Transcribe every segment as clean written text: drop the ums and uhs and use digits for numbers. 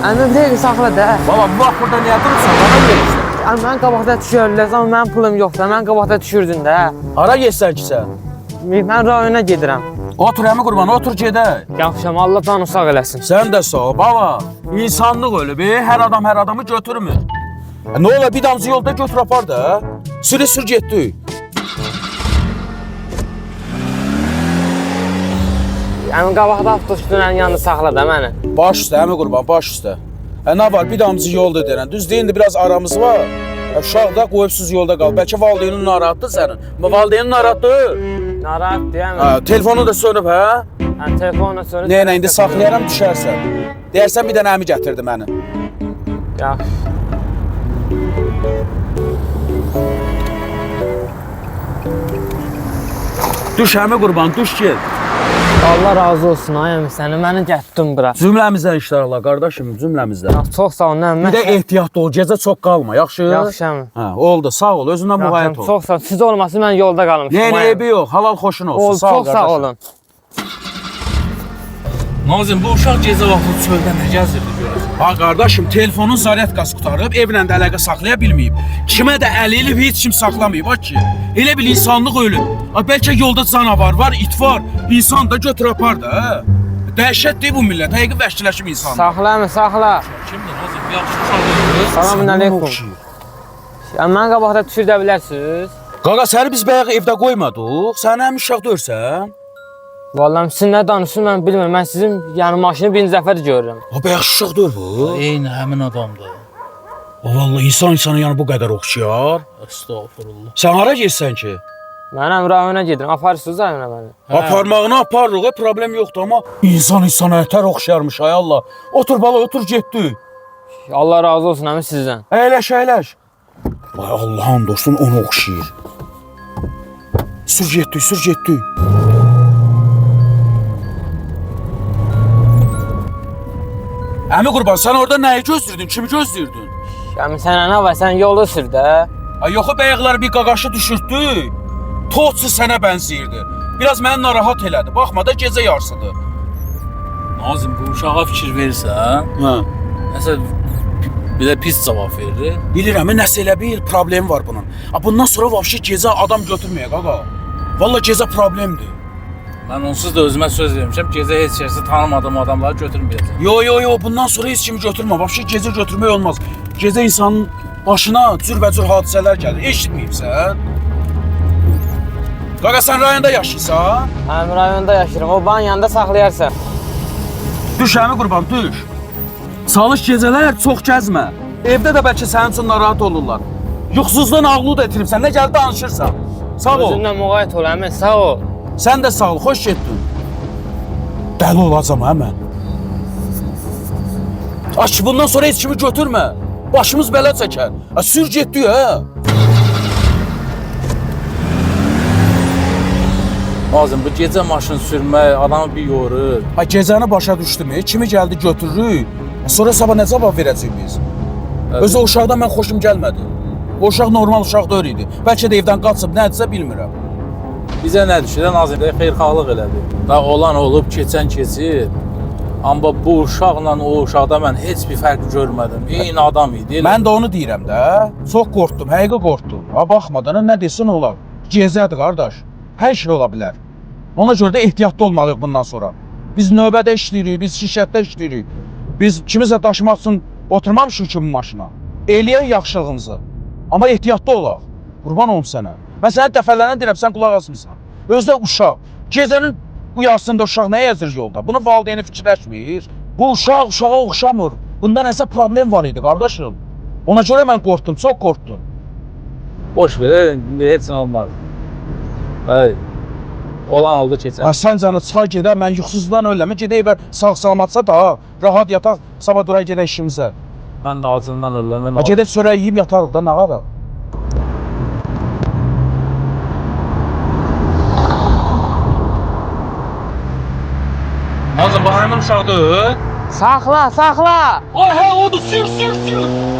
Əmi bir dəqiqə saxla da. Baba bu vaxt burada niyə durursan? Hara gedirsən? Əmi mən qabaqda düşürlər, amma mənim pulum yoxdur. Mən qabaqda düşürdün də. Hara getsən ki sən? Mən rayona gedirəm. Otur əmi qurban, otur gedək. Yaxşıyam, Allah canı sağ eləsin. Sən də sağ ol baba. İnsanlıq ölüb, hər adam hər adamı götürmür. Nə ola bir damcı yolda götür apar da. Sür getdik. Əmi qabaqda avtobusların yanında saxla da məni. Baş üstə əmi qurban, baş üstə. Nə var bir damcı yolda deyirən. Düz deyildi biraz aramız var. Uşaq da qoyubsuz yolda qal. Bəlkə valideynin narahatdır sənin. Valideynin narahatdır. Narahat deyəm. Telefonu da sönüb hə? Hə, telefonu sonra. Nə indi saxlayaram düşərsən. Deyərsən bir dənə əmi gətirdi məni. Yaxşı. Düş əmi qurban, düş gel. Allah razı olsun ay əmi səni. Məni gətirdin bura. Cümləmizdən işlərlə qardaşım, cümləmizdən. Çox sağ ol əmi. Bir də ehtiyatlı ol, gecə çox qalma, yaxşı? Yaxşı əmi. Hə, oldu, sağ ol, özündən müğayət ol. Çox sağ ol. Siz olmasın mən yolda qalmışdım. Nə eybi yox, halal xoşun olsun. Sağ ol Çox sağ olun. Nazım, bu uşaq gecə vaxtı çöldə nə gəzirdi görəsən? Ha qardaşım, telefonun zaryadkası qutarıb, evlə də əlaqə saxlaya bilməyib. Kimə də əl elib heç kim saxlamayıb, ha ki. Elə bil insanlıq ölüb. Bəlkə yolda canavar var, it var, insan da götür apar da. Dəhşətdir bu millət, həqiqi vəhşiləşib insan. Saxla əmi, saxla. Kimdir Nazım? Yaxşı uşaq. Salam əleykum. Mən qabaqda düşürdə bilərsiniz. Qaqa, səni biz bayaq evdə qoymadıq. Sən həm uşaq dörsən? Vallahi siz nə danışırsınız mən bilmirəm. Mən sizin yəni maşını birinci dəfə görürəm. Ha, bayaq uşaq dör bu. Eyni həmin adamdır. Vallahi insan insana yəni bu qədər oxşayar. Estağfurullah. Sən hara getsən ki? Mən rayona gedirəm. Aparırsınız rayona məni. Aparmağını aparırıq, problem yoxdur amma insan insana ətər oxşarmış ay Allah. Otur bala, otur getdik. Allah razı olsun əmi sizdən. Əyləş, əyləş. Vay Allah'ın dostun onu oxşayır. Sür getdik. Əmi qurban, sən orada nəyi gözləyirdin, kimi gözləyirdin? Əmi sənə nə var, sən yolu sür də. Ay yoxu bayaqlar bir qaqaşı düşürtdü. Totsu sənə bənzəyirdi. Biraz məni narahat elədi. Baxma da gecə yarısıdır. Nazım, bu uşağa fikir verirsən, Hə. nəsə bir də pis cavab verir. Bilirəm, nəsə elə bir problem var bunun. Bundan sonra vəbşi gecə adam götürməyə qaqa. Vallahi gecə problemdir. Mən onsuz da özümə söz vermişəm, gecə heç yersi tanımadığım adamları götürməyəcəm. Yo, bundan sonra heç kimi götürmə. Vəbşi gecə götürmək olmaz. Gecə insanın başına cürbəcür hadisələr gəlir. Eşitməyibsən? Qaqa, sən rayonda yaşayırsan? Əmi rayonda yaşayıram. O banın yanında saxlayarsan. Düş əmi qurban, düş. Çalış gecələr çox gəzmə. Evdə də bəlkə sənin üçün narahat olurlar. Yuxusuzluğun ağlı da itiribsən, nə gəldi danışırsan. Sağ ol. Özündən müğayət ol əmi, sağ ol. Sən də sağ ol, xoş getdin. Dəli olacam hə mən. Aç, bundan sonra heç kimi götürmə. Başımız bələ çəkər. Sür getdik hə. Nazım, bu gecə maşın sürmək adamı bir yorur. Gecəni başa düşdüm, kimi gəldi götürürük. Sonra sabah nə cavab verəcəyik biz? Özü o uşaqdan mən xoşum gəlmədi. O uşaq normal uşaq deyil idi. Bəlkə də evdən qaçıb, nədirsə bilmirəm. Bizə nə düşür, Nazım, xeyirxahlıq elədi. Da olan olub, keçən keçir. Amma bu uşaqla o uşaqda mən heç bir fərq görmədim. Eyni adam idi. Mən də onu deyirəm də. Çox qorxdum, həqiqi qorxdum. Baxmadan nə desin olar. Gecədir qardaş. Hər şey ola bilər. Ona görə də ehtiyatlı olmalıyıq bundan sonra. Biz növbədə işləyirik, biz şirkətdə işləyirik. Biz kimisə daşımaq üçün oturmamışıq ki bu maşına. Eləyək yaxşılığımızı. Amma ehtiyatlı olaq. Qurban olum sənə. Mən sənə dəfələrlə deyirəm, sən qulaq asmısan. Özdə uşaq. Gecənin bu yarısında uşaq nə yazır yolda? Bunu valideyni fikirləşmir. Bu uşaq uşağa oxşamır. Bunda nəsə problem var idi qardaşım. Ona görə mən qorxdum, çox qorxdum. Boş ver, heç nə olmaz. Hey, olan oldu keçən. Sən canı çıxar gedər, mən yuxusuzdan ölləmə. Gedək bər sağ-salamatsa da rahat yataq, sabah duraq gedək işimizə. Mən də acından ölürəm. Gedək çörək yeyib yatarıq da, nə qədər? Nazım, bu həmin uşaqdır. Saxla. Ay hə, odur, sür.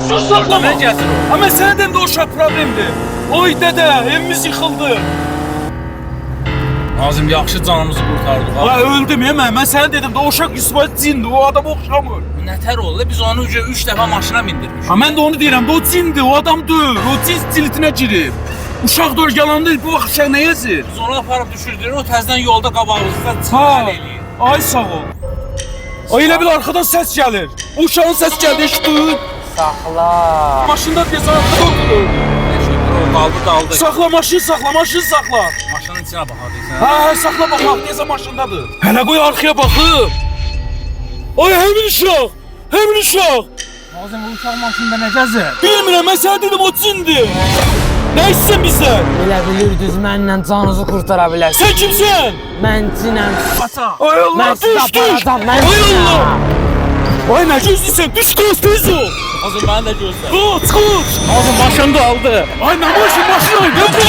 Sür saxlama. Nə gəzir o? Amma səndən də o uşaq problemdir. Oy dədə, evimiz yıxıldı. Nazim yaxşı canımızı qurtardıq. Ha öldüm ya mən sənə dedim də o uşaq İsmail cindir, o adam oxşamır. Nətər oldu? Biz onu 3 dəfə maşına mindirmişik. Ha mən də onu deyirəm də o cindir, o adam deyil, o cin cilitinə girib. Uşaq da yalan deyil, bu vaxt uşaq nə yazır? Biz onu aparıb düşürdük, o təzdən yolda qabağımızda Ha, çıxal eləyir. ay sağ ol. Ay elə bil arxadan səs gəlir. O uşağın səs gəldi, eşitdin? Saxla. Maşında deyəsən arxada oturur. Daldı. Saxla maşın, saxla maşın, saxla. Maşının içinə baxardıysan. Ha, saxla baxaq, deyəsən maşındadır. Hələ qoy arxaya baxım. Ay həmin uşaq, həmin uşaq. Nazim bu uşaq maşında nə gəzir? Bilmirəm, mən sənə dedim o cindir. Nə istəsən bizdən? Elə bilirdiniz mənlə canınızı qurtara bilərsiniz. Sən kimsən? Mən cinəm. Ata. Ay Allah, Mən sizə düş, düş. aparacam, mən Ay cinəm. Allah. Ay nə gözlüsən, düş qız, tez ol. Nazim məni də gözlə. Qaç, qaç. Nazim maşını da aldı. Ay nə maşın, ay, nə bu?